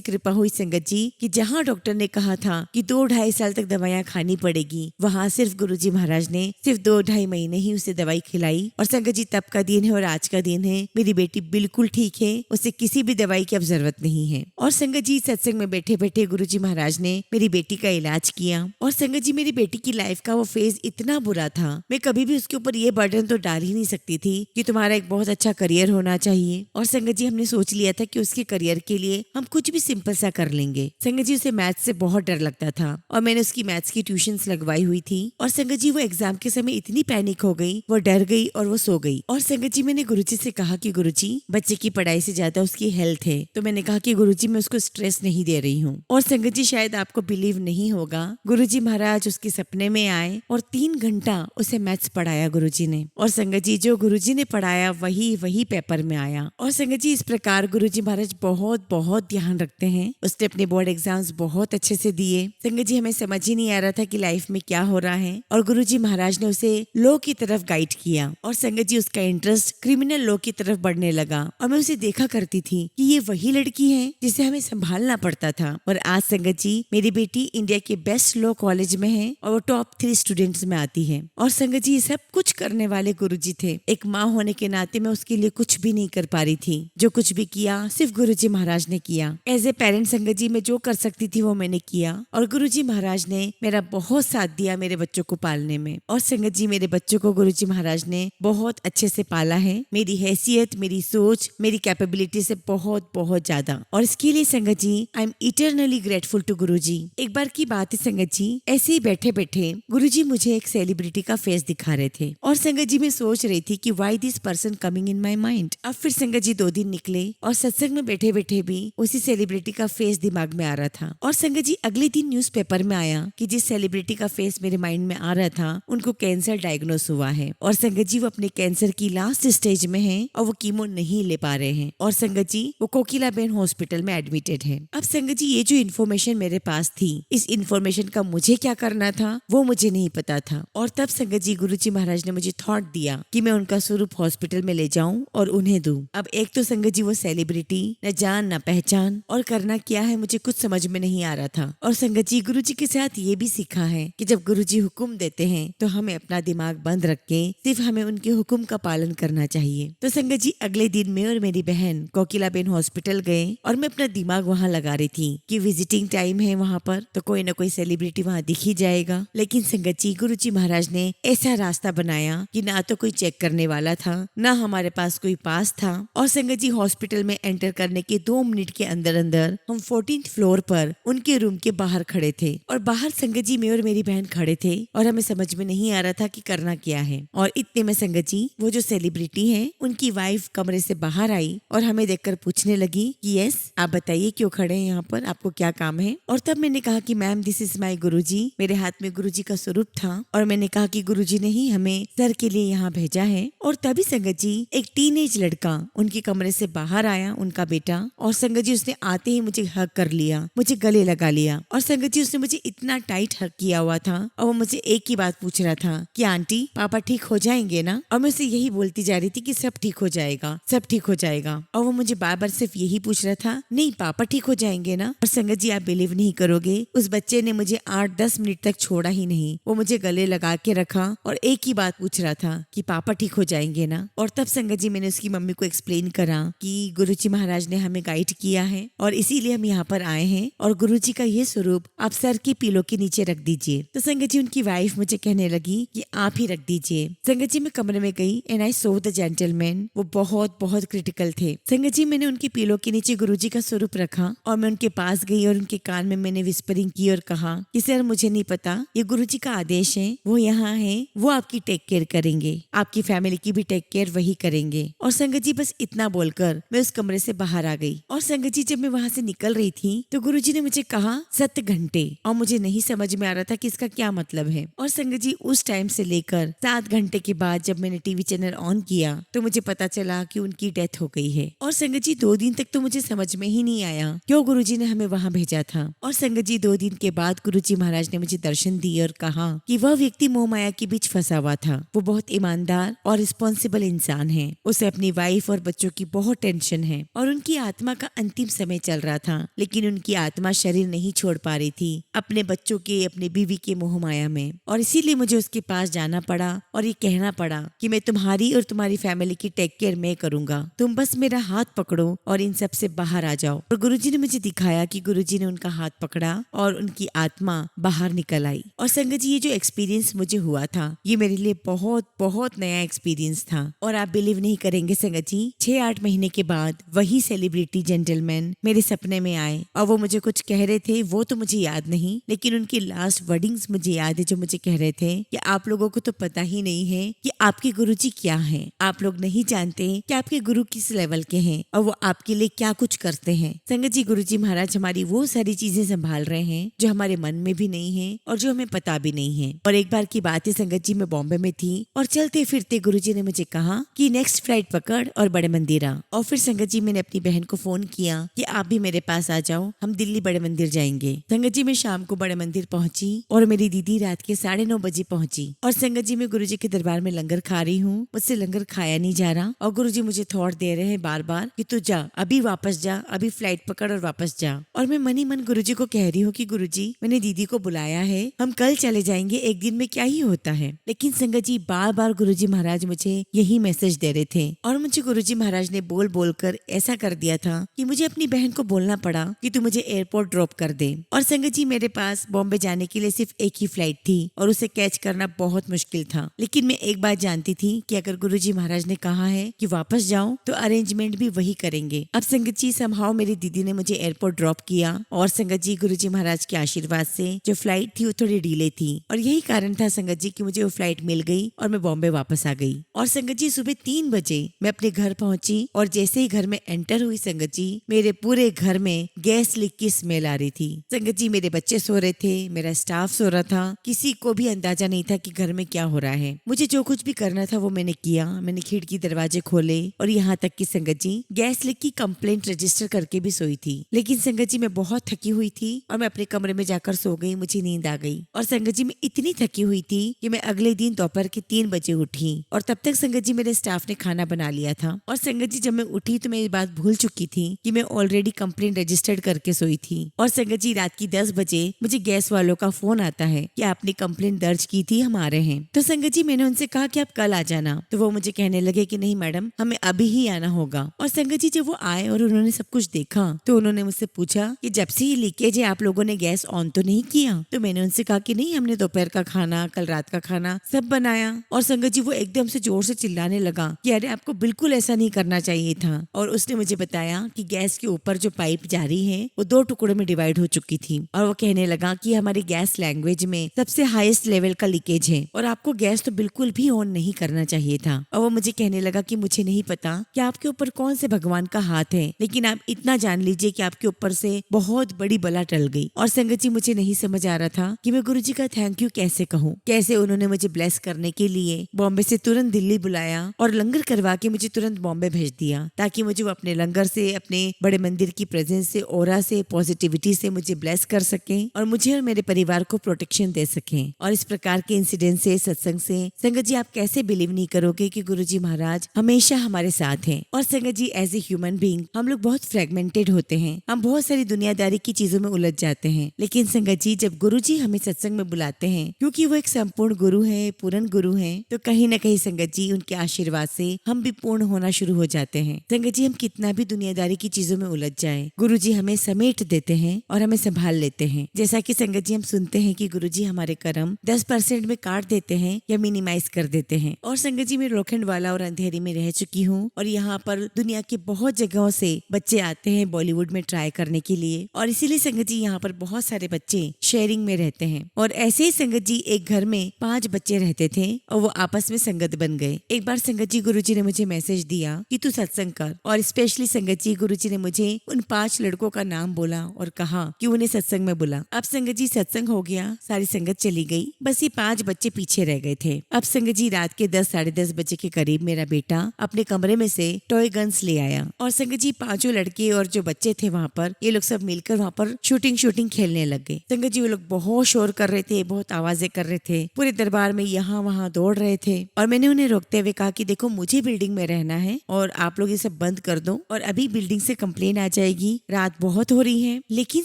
कृपा हुई संगत जी कि जहाँ डॉक्टर ने कहा था कि 2-2.5 साल तक दवाइयाँ खानी पड़ेगी, वहाँ सिर्फ गुरुजी महाराज ने सिर्फ 2-2.5 महीने ही उसे दवाई खिलाई। और संगत जी तब का दिन है और आज का दिन है, मेरी बेटी बिल्कुल ठीक है, उसे किसी भी दवाई की अब जरूरत नहीं है। और संगत जी सत्संग में बैठे बैठे गुरुजी महाराज ने मेरी बेटी का इलाज किया। और संगत जी मेरी बेटी की लाइफ का वो फेज इतना बुरा था, मैं कभी भी उसके ऊपर ये बर्डन तो डाल ही नहीं सकती थी कि तुम्हारा एक बहुत अच्छा करियर होना चाहिए। और संगत जी हमने सोच लिया था कि उसके करियर के लिए हम कुछ भी सिंपल सा कर लेंगे। संगत जी उसे मैथ्स से बहुत डर लगता था और मैंने उसकी मैथ्स की ट्यूशंस लगवाई हुई थी। और संगत जी वो एग्जाम के समय इतनी पैनिक हो गई, वो डर गई और वो सो गई। और संगत जी मैंने गुरुजी से कहा कि गुरुजी बच्चे की पढ़ाई से ज्यादा उसकी हेल्थ है, तो मैंने कहा कि गुरुजी मैं उसको स्ट्रेस नहीं दे रही हूँ। और संगत जी शायद आपको बिलीव नहीं होगा, गुरुजी महाराज उसके सपने में आए और 3 घंटा उसे मैथ्स पढ़ाया गुरुजी ने। और संगत जी जो गुरुजी ने पढ़ाया वही पेपर में आया। और संगत जी इस प्रकार गुरुजी महाराज बहुत बहुत ध्यान रखते हैं। उसने अपने बोर्ड एग्जाम्स बहुत अच्छे से दिए। संगत जी हमें समझ ही नहीं आ रहा था कि लाइफ में क्या हो रहा है। और गुरुजी महाराज ने उसे लॉ की तरफ गाइड किया। और संगत जी उसका इंटरेस्ट क्रिमिनल लॉ की तरफ बढ़ने लगा। और मैं उसे देखा करती थी कि ये वही लड़की है जिसे हमें संभालना पड़ता था। और आज संगत जी मेरी बेटी इंडिया के बेस्ट लॉ कॉलेज में है और वो टॉप 3 स्टूडेंट्स में आती है। और संगत जी सब कुछ करने वाले गुरुजी थे। एक माँ होने के नाते मैं उसके लिए कुछ भी नहीं कर पा रही थी। जो कुछ भी किया सिर्फ गुरुजी महाराज ने किया। एज ए पेरेंट संगत जी मैं जो कर सकती थी वो मैंने किया। और गुरुजी महाराज ने मेरा बहुत साथ दिया मेरे बच्चों को पालने में। और संगत जी मेरे बच्चों को गुरुजी महाराज ने बहुत अच्छे से पाला है, मेरी हैसियत, मेरी सोच, मेरी कैपेबिलिटी से बहुत बहुत ज्यादा। और इसके लिए Sangat ji I am eternally grateful to Guruji. एक बार की बात है संगत जी, ऐसे ही बैठे बैठे गुरुजी मुझे एक सेलिब्रिटी का फेस दिखा रहे थे। और संगत जी मैं सोच रही थी कि why this person coming in my mind. अब फिर संगत जी 2 दिन निकले और सत्संग में बैठे बैठे भी उसी सेलिब्रिटी का फेस दिमाग में आ रहा था। और संगत जी अगले दिन न्यूज़पेपर में आया कि जिस सेलिब्रिटी का फेस मेरे माइंड में आ रहा था उनको कैंसर डायग्नोस हुआ है। और संगत जी वो अपने कैंसर की लास्ट स्टेज में है और वो कीमो नहीं ले पा रहे हैं। और संगत जी वो कोकिलाबेन हॉस्पिटल में एडमिटेड है। अब संगत जी ये जो इन्फॉर्मेशन मेरे पास थी, इस इन्फॉर्मेशन का मुझे क्या करना था वो मुझे नहीं पता था। और तब संगत जी गुरुजी महाराज ने मुझे थॉट दिया कि मैं उनका स्वरूप हॉस्पिटल में ले जाऊं और उन्हें दूं। अब एक तो संगत जी वो सेलिब्रिटी, न जान न पहचान, और करना क्या है मुझे कुछ समझ में नहीं आ रहा था। और संगत जी गुरुजी के साथ ये भी सीखा है कि जब गुरुजी हुक्म देते हैं तो हमें अपना दिमाग बंद रख के सिर्फ हमें उनके हुक्म का पालन करना चाहिए। तो संगत जी अगले दिन मैं और मेरी बहन कोकिलाबेन हॉस्पिटल गए और मैं अपना दिमाग वहाँ लगा रही थी कि विजिटिंग टाइम है वहाँ पर तो कोई ना कोई सेलिब्रिटी वहाँ दिख ही जाएगा। लेकिन संगत जी गुरुजी महाराज ने ऐसा रास्ता बनाया कि ना तो कोई चेक करने वाला था, ना हमारे पास कोई पास था। और संगत जी हॉस्पिटल में एंटर करने के 2 मिनट के अंदर अंदर हम 14th फ्लोर पर उनके रूम के बाहर खड़े थे। और बाहर संगत जी मैं और मेरी बहन खड़े थे और हमें समझ में नहीं आ रहा था कि करना क्या है। और इतने में संगत जी वो जो सेलिब्रिटी है उनकी वाइफ कमरे से बाहर आई और हमें देखकर पूछने लगी कि यस आप बताइए क्यों खड़े हैं यहाँ पर, आपको क्या काम है। और तब मैंने कहा कि मैम दिस इज माई गुरुजी। मेरे हाथ में गुरुजी का स्वरूप था और मैंने कहा कि गुरुजी ने ही हमें सर के लिए यहाँ भेजा है। और तभी संगत जी एक टीनेज लड़का उनके कमरे से बाहर आया, उनका बेटा। और संगत जी उसने आते ही मुझे हग कर लिया, मुझे गले लगा लिया। और संगत जी उसने मुझे इतना टाइट हग किया हुआ था और वो मुझे एक ही बात पूछ रहा था कि आंटी पापा ठीक हो जाएंगे ना। और मैं उसे यही बोलती जा रही थी कि सब ठीक हो जाएगा, सब ठीक हो जाएगा। और वो मुझे बार बार सिर्फ यही पूछ रहा था नहीं पापा ठीक हो जाएंगे ना। और संगत जी आप बिलीव नहीं करोगे, उस बच्चे ने मुझे 8-10 मिनट तक छोड़ा ही नहीं। वो मुझे गले लगा के रखा और एक ही बात पूछ रहा था कि पापा ठीक हो जाएंगे ना। और तब संगत जी मैंने मैंने उसकी मम्मी को एक्सप्लेन करा कि गुरुजी महाराज ने हमें गाइड किया है और इसीलिए हम यहाँ पर आए हैं और गुरुजी का ये स्वरूप आप सर के पीलो के नीचे रख दीजिए। तो संगत जी उनकी वाइफ मुझे कहने लगी कि आप ही रख दीजिए। संगत जी मैं कमरे में गई and I so the gentleman. वो बहुत बहुत क्रिटिकल थे। संगत जी मैंने उनके पीलो के नीचे गुरुजी का स्वरूप रखा और मैं उनके पास गई और उनके कान में मैंने विस्परिंग की और कहा कि सर मुझे नहीं पता, ये गुरुजी का आदेश है, वो यहाँ है, वो आपकी टेक केयर करेंगे, आपकी फैमिली की भी टेक केयर वही करेंगे। और संगत जी बस इतना बोलकर मैं उस कमरे से बाहर आ गई। और संगत जी जब मैं वहां से निकल रही थी तो गुरुजी ने मुझे कहा 7 घंटे, और मुझे नहीं समझ में आ रहा था कि इसका क्या मतलब है। और संगत जी उस टाइम से लेकर 7 घंटे के बाद जब मैंने टीवी चैनल ऑन किया तो मुझे पता चला कि उनकी डेथ हो गई है। और संगत जी 2 दिन तक तो मुझे समझ में ही नहीं आया क्यों गुरुजी ने हमें वहां भेजा था। और संगत जी 2 दिन के बाद गुरुजी महाराज ने मुझे दर्शन दिए और कहा कि वह व्यक्ति मोह माया के बीच फंसा हुआ था। वो बहुत ईमानदार और रिस्पॉन्सिबल इंसान है। उसे अपनी वाइफ और बच्चों की बहुत टेंशन है और उनकी आत्मा का अंतिम समय चल रहा था, लेकिन उनकी आत्मा शरीर नहीं छोड़ पा रही थी अपने बच्चों के, अपने बीवी के मोह माया में। और इसीलिए मुझे उसके पास जाना पड़ा और ये कहना पड़ा कि मैं तुम्हारी और तुम्हारी फैमिली की टेक केयर मैं करूंगा, तुम बस मेरा हाथ पकड़ो और इन सब से बाहर आ जाओ। और गुरुजी ने मुझे दिखाया कि गुरुजी ने उनका हाथ पकड़ा और उनकी आत्मा बाहर निकल आई। और संगत जी ये जो एक्सपीरियंस मुझे हुआ था ये मेरे लिए बहुत बहुत नया एक्सपीरियंस था। और आप बिलीव नहीं करेंगे संगत जी, 6-8 महीने के बाद वही सेलिब्रिटी जेंटलमैन मेरे सपने में आए और वो मुझे कुछ कह रहे थे, वो तो मुझे याद नहीं, लेकिन उनकी लास्ट वर्डिंग्स मुझे याद है जो मुझे कह रहे थे कि आप लोगों को तो पता ही नहीं है कि आपके गुरुजी क्या हैं, आप लोग नहीं जानते कि आपके गुरु किस लेवल के हैं और वो आपके लिए क्या कुछ करते हैं। संगत जी गुरुजी महाराज हमारी वो सारी चीजें संभाल रहे हैं जो हमारे मन में भी नहीं है और जो हमें पता भी नहीं है। और एक बार की बात है संगत जी, मैं बॉम्बे में थी और चलते फिरते गुरुजी ने मुझे कहा कि नेक्स्ट फ्लाइट पकड़ और बड़े मंदिर आ। और फिर संगत जी मैंने अपनी बहन को फोन किया कि आप भी मेरे पास आ जाओ, हम दिल्ली बड़े मंदिर जाएंगे। संगत जी मैं शाम को बड़े मंदिर पहुंची और मेरी दीदी रात के 9:30 बजे पहुंची। और संगत जी मैं गुरुजी के दरबार में लंगर खा रही हूँ, मुझसे लंगर खाया नहीं जा रहा और गुरुजी मुझे थॉट दे रहे हैं बार बार कि तू जा, अभी वापस जा, अभी फ्लाइट पकड़ और वापस जा। और मैं मन ही मन गुरुजी को कह रही हूँ कि गुरुजी मैंने दीदी को बुलाया है, हम कल चले जाएंगे, एक दिन में क्या ही होता है। लेकिन संगत जी बार बार गुरुजी महाराज मुझे यही मैसेज दे रहे थे और मुझे गुरुजी महाराज ने बोल बोल कर ऐसा कर दिया था कि मुझे अपनी बहन को बोलना पड़ा कि तू मुझे एयरपोर्ट ड्रॉप कर दे। और संगत जी मेरे पास बॉम्बे जाने के लिए सिर्फ एक ही फ्लाइट थी और उसे कैच करना बहुत मुश्किल था। लेकिन मैं एक बात जानती थी कि अगर गुरुजी महाराज ने कहा है कि वापस जाओ तो अरेंजमेंट भी वही करेंगे। अब संगत जी समहाउ मेरी दीदी ने मुझे एयरपोर्ट ड्रॉप किया और संगत जी गुरुजी महाराज के आशीर्वाद से जो फ्लाइट थी वो थोड़ी डिले थी और यही कारण था संगत जी कि मुझे वो फ्लाइट मिल गई और मैं बॉम्बे वापस आ गई। और संगत जी सुबह 3 बजे मैं अपने घर पहुंची और जैसे ही घर में एंटर हुई संगत जी मेरे पूरे घर में गैस लीक की स्मेल आ रही थी। संगत जी मेरे बच्चे सो रहे थे, मेरा स्टाफ सो रहा था, किसी को भी अंदाजा नहीं था कि घर में क्या हो रहा है। मुझे जो कुछ भी करना था वो मैंने किया, मैंने खिड़की दरवाजे खोले और यहाँ तक कि संगत जी गैस लीक की कंप्लेंट रजिस्टर करके भी सोई थी। लेकिन संगत जी मैं बहुत थकी हुई थी और मैं अपने कमरे में जाकर सो गई, मुझे नींद आ गई। और संगत जी मैं इतनी थकी हुई थी कि मैं अगले दिन दोपहर के 3 बजे उठी और तब तक संगत जी मेरे स्टाफ ने खाना बना लिया था। और संगत जी जब मैं उठी तो मैं ये बात भूल चुकी थी कि मैं ऑलरेडी कंप्लेंट रजिस्टर्ड करके सोई थी। और संगत जी रात की 10 बजे मुझे गैस वालों का फोन आता है कि आपने कंप्लेंट दर्ज की थी, हम आ रहे हैं। तो संगत जी मैंने उनसे कहा कि आप कल आ जाना, तो वो मुझे कहने लगे कि नहीं मैडम हमें अभी ही आना होगा। और संगत जी जब वो आए और उन्होंने सब कुछ देखा तो उन्होंने मुझसे पूछा कि जब से ये लीकेज है आप लोगों ने गैस ऑन तो नहीं किया? तो मैंने उनसे कहा कि नहीं, हमने दोपहर का खाना, कल रात का खाना सब बनाया। और संगत जी वो एकदम से जोर से चिल्लाने लगा कि अरे आपको बिल्कुल ऐसा नहीं करना चाहिए था। और उसने मुझे बताया कि गैस के ऊपर जो पाइप जा रही है वो 2 टुकड़ों में डिवाइड हो चुकी थी और वो कहने लगा कि हमारी गैस लैंग्वेज में सबसे हाईएस्ट लेवल का लीकेज है और आपको गैस तो बिल्कुल भी ऑन नहीं करना चाहिए था। और वो मुझे कहने लगा कि मुझे नहीं पता कि आपके ऊपर कौन से भगवान का हाथ है, लेकिन आप इतना जान लीजिए कि आपके ऊपर से बहुत बड़ी बला टल गई। और संगत जी मुझे नहीं समझ आ रहा था कि मैं गुरुजी का थैंक यू कैसे कहूँ, कैसे उन्होंने मुझे ब्लेस करने के लिए बॉम्बे से तुरंत दिल्ली बुलाया और लंगर करवा के मुझे तुरंत बॉम्बे भेज दिया ताकि मुझे वो अपने लंगर से, अपने बड़े मंदिर की प्रेजेंस से, ऑरा से, पॉजिटिविटी से मुझे ब्लेस कर सके और मुझे और मेरे परिवार को प्रोटेक्शन दे सके। और इस प्रकार के इंसिडेंट से, सत्संग से संगत जी आप कैसे बिलीव नहीं करोगे कि गुरुजी महाराज हमेशा हमारे साथ हैं। और संगत जी एज ए ह्यूमन बीइंग हम लोग बहुत फ्रेगमेंटेड होते हैं, हम बहुत सारी दुनियादारी की चीजों में उलझ जाते हैं। लेकिन संगत जी जब गुरुजी हमें सत्संग में बुलाते हैं, क्योंकि वो एक संपूर्ण गुरु है, पूर्ण गुरु है, तो कहीं ना कहीं संगत जी उनके आशीर्वाद से हम हम भी पूर्ण होना शुरू हो जाते हैं। संगत जी, हम कितना भी दुनियादारी की चीजों में उलझ जाए, गुरुजी हमें समेट देते हैं और हमें संभाल लेते हैं। जैसा कि संगत जी हम सुनते हैं कि गुरुजी हमारे कर्म 10% में काट देते हैं या मिनिमाइज कर देते हैं। और संगत जी, मैं लोखंड वाला और अंधेरी में रह चुकी हूँ और यहाँ पर दुनिया की बहुत जगहों से बच्चे आते हैं बॉलीवुड में ट्राई करने के लिए, और इसीलिए संगत जी यहाँ पर बहुत सारे बच्चे शेयरिंग में रहते हैं। और ऐसे ही संगत जी एक घर में 5 बच्चे रहते थे और वो आपस में संगत बन गए। एक बार संगत जी गुरुजी ने मुझे मैसेज दिया कि तू सत्संग कर, और स्पेशली संगत जी गुरुजी ने मुझे उन 5 लड़कों का नाम बोला और कहा कि उन्हें सत्संग में बुला। अब संगत जी सत्संग हो गया, सारी संगत चली गई, बस ये 5 बच्चे पीछे रह गए थे। अब संगत जी रात के 10 साढ़े 10 बजे के करीब मेरा बेटा अपने कमरे में से टॉय गन्स ले आया, और संगत जी 5 लड़के और जो बच्चे थे वहाँ पर, ये लोग सब मिलकर वहाँ पर शूटिंग खेलने लग गए। संगत जी वो लोग बहुत शोर कर रहे थे, बहुत आवाजें कर रहे थे, पूरे दरबार में यहाँ वहाँ दौड़ रहे थे। और मैंने उन्हें रोकते हुए कहा कि देखो, मुझे बिल्डिंग में रहना है और आप लोग ये सब बंद कर दो, और अभी बिल्डिंग से कंप्लेन आ जाएगी, रात बहुत हो रही है। लेकिन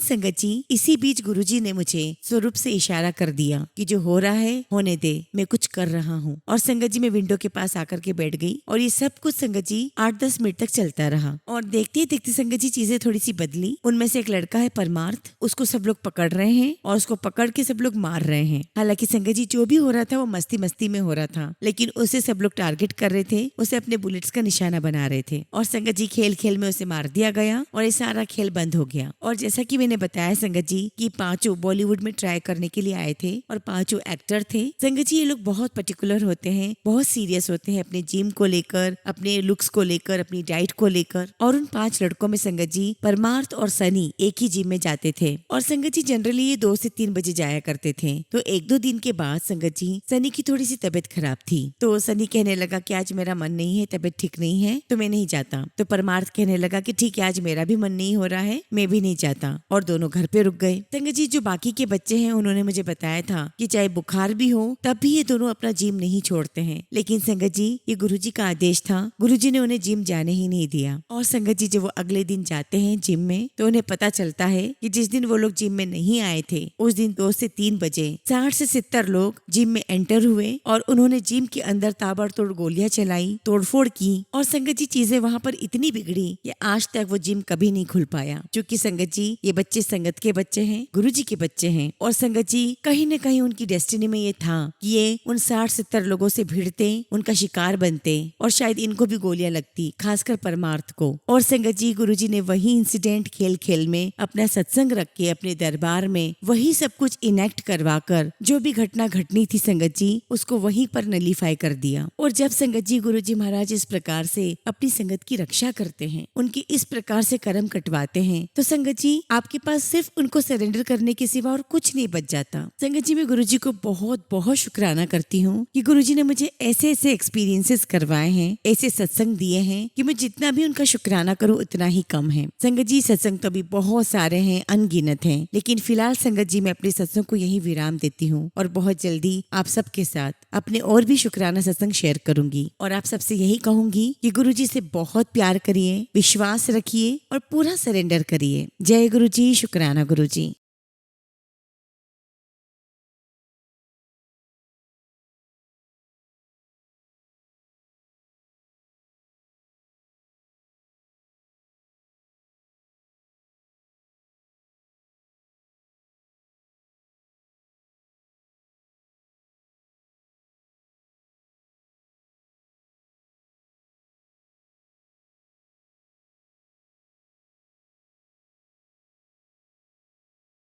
संगत जी इसी बीच गुरुजी ने मुझे स्वरूप से इशारा कर दिया कि जो हो रहा है होने दे, मैं कुछ कर रहा हूँ। और संगत जी मैं विंडो के पास आकर के बैठ गई, और ये सब कुछ संगत जी 8-10 मिनट तक चलता रहा। और देखते देखते संगत जी चीजें थोड़ी सी बदली। उनमें से एक लड़का है परमार्थ, उसको सब लोग पकड़ रहे हैं और उसको पकड़ के सब लोग मार रहे हैं। हालांकि संगत जी जो भी हो रहा था वो मस्ती मस्ती में हो रहा था, लेकिन उसे सब लोग टारगेट कर रहे थे, उसे अपने बुलेट्स का निशाना बना रहे थे। और संगत जी खेल खेल में उसे मार दिया गया और ये सारा खेल बंद हो गया। और जैसा कि मैंने बताया संगत जी कि 5 बॉलीवुड में ट्राई करने के लिए आए थे और 5 एक्टर थे। संगत जी ये लोग बहुत पर्टिकुलर होते हैं, बहुत सीरियस होते हैं अपने जिम को लेकर, अपने लुक्स को लेकर, अपनी डाइट को लेकर। और उन 5 लड़कों में संगत जी परमार्थ और सनी एक ही जिम में जाते थे, और संगत जी जनरली ये 2 से 3 बजे जाया करते थे। तो 1-2 दिन के बाद संगत जी सनी की थोड़ी सी तबीयत खराब थी, तो सनी कहने लगा कि आज मेरा मन नहीं है, तबीयत ठीक नहीं है, तो मैं नहीं जाता। तो परमार्थ कहने लगा कि ठीक है, आज मेरा भी मन नहीं हो रहा है, मैं भी नहीं जाता, और दोनों घर पे रुक गए। संगत जी जो बाकी के बच्चे हैं उन्होंने मुझे बताया था कि चाहे बुखार भी हो तब भी ये दोनों अपना जिम नहीं छोड़ते हैं। लेकिन संगत जी ये गुरुजी का आदेश था, गुरुजी ने उन्हें जिम जाने ही नहीं दिया। और संगत जी जब वो अगले दिन जाते हैं जिम में, तो उन्हें पता चलता है कि जिस दिन वो लोग जिम में नहीं आए थे उस दिन 2 से 3 बजे 60 से 70 लोग जिम में एंटर हुए, और उन्होंने जिम के अंदर ताबड़तोड़ गोलियां चलाई, तोड़फोड़ की। और संगत जी चीजें वहाँ पर इतनी बिगड़ी कि आज तक वो जिम कभी नहीं खुल पाया। क्योंकि संगत जी ये बच्चे संगत के बच्चे हैं, गुरुजी के बच्चे हैं, और संगत जी कहीं न कहीं उनकी डेस्टिनी में ये था कि ये उन 60-70 लोगों से भिड़ते, उनका शिकार बनते, और शायद इनको भी गोलियां लगती, खासकर परमार्थ को। और संगत जी गुरुजी ने वही इंसिडेंट खेल खेल में अपना सत्संग रख के अपने दरबार में वही सब कुछ इनेक्ट करवा कर जो भी घटना घटनी थी संगत जी उसको वहीं पर नलीफाई कर दिया। और जब संगत जी गुरुजी महाराज इस प्रकार से अपनी संगत की रक्षा करते हैं, उनकी इस प्रकार से कर्म कटवाते हैं, तो संगत जी आपके पास सिर्फ उनको सरेंडर करने के सिवा और कुछ नहीं बच जाता। संगत जी मैं गुरुजी को बहुत बहुत शुक्राना करती हूँ कि गुरुजी ने मुझे ऐसे ऐसे एक्सपीरियंसेस करवाए हैं, ऐसे सत्संग दिए हैं कि मैं जितना भी उनका शुक्राना करूँ उतना ही कम है। संगत जी सत्संग तो अभी बहुत सारे हैं, अनगिनत हैं, लेकिन फिलहाल संगत जी मैं अपने सत्संग को यही विराम देती हूँ, और बहुत जल्दी आप सबके साथ अपने और भी शुक्राना सत्संग शेयर करूंगी। और आप सबसे यही कहूंगी कि गुरुजी से बहुत प्यार करिए, विश्वास रखिए और पूरा सरेंडर करिए। जय गुरुजी, शुक्राना गुरुजी।